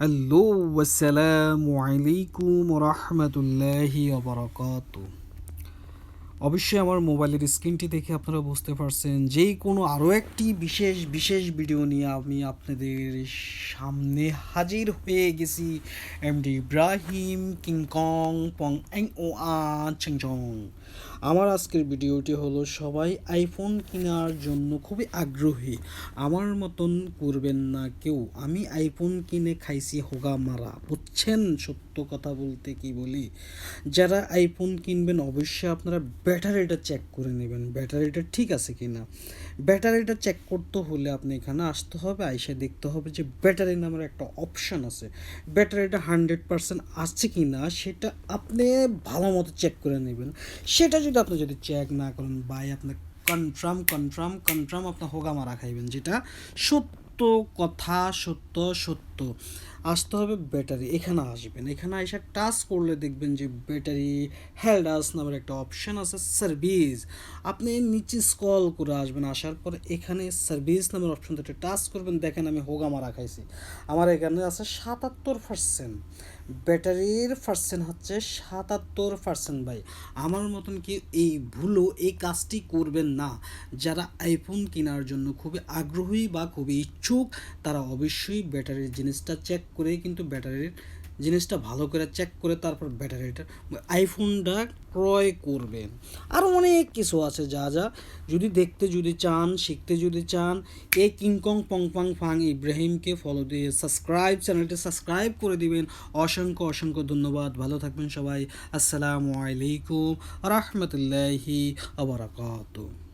Hello, আসসালামু আলাইকুম রহমতুল্লাহি ওবারাকাতু। অবশ্যই আমার মোবাইলের স্ক্রিনটি দেখে আপনারা বুঝতে পারছেন যেই কোনো আরও একটি বিশেষ বিশেষ ভিডিও নিয়ে আমি আপনাদের সামনে হাজির হয়ে গেছি। এমডি ইব্রাহিম কিংকং পং এং ও আ চিংচং। আমার আজকের ভিডিওটি হলো সবাই আইফোন কেনার জন্য খুবই আগ্রহী। আমার মতন করবেন না কেউ। আমি আইফোন কিনে খাইছি হোগা মারা, বুঝছেন? সত্য কথা বলতে কি বলি, যারা আইফোন কিনবেন অবশ্যই আপনারা ব্যাটারিটা চেক করে নেবেন, ব্যাটারিটা ঠিক আছে কি না। ব্যাটারিটা চেক করতে হলে আপনি এখানে আসতে হবে, আইসে দেখতে হবে যে ব্যাটারি নামের একটা অপশান আছে। ব্যাটারিটা 100% আছে কি না সেটা আপনি ভালো মতো চেক করে নেবেন। সেটা যদি আপনি চেক না করেন ভাই, আপনি কনফার্ম আপনার হোগা মারা খাইবেন, যেটা সত্য কথা। সত্য আসতে হবে। ব্যাটারি এখানে আসবেন, এখানে এসে টাচ করলে দেখবেন যে ব্যাটারি হেল্ডাস নামের একটা অপশান আছে, সার্ভিস। আপনি নিচে স্ক্রল করে আসবেন, আসার পর এখানে সার্ভিস নামের অপশানটাতে টাচ করবেন। দেখেন আমি হোগা মারা খাইছি, আমার এখানে আছে 77%। ব্যাটারির পার্সেন্ট হচ্ছে 77%। ভাই আমার মতন কি এই ভুলও এই কাজটি করবেন না। যারা আইফোন কেনার জন্য খুবই আগ্রহী বা খুবই ইচ্ছুক, তারা অবশ্যই ব্যাটারির জিনিসটা চেক করে, কিন্তু ব্যাটারির জিনিসটা ভালো করে চেক করে তারপর ব্যাটারিটা আইফোনটা ক্রয় করবেন। আর অনেক কিছু আছে যা যদি চান, শিখতে যদি চান, এই কিংকং পং পাং ফাং ইব্রাহিমকে ফলো দিয়ে চ্যানেলটি সাবস্ক্রাইব করে দিবেন। অসংখ্য ধন্যবাদ। ভালো থাকবেন সবাই। আসসালামু আলাইকুম রহমতুল্লাহি ওয়া বারাকাতুহু।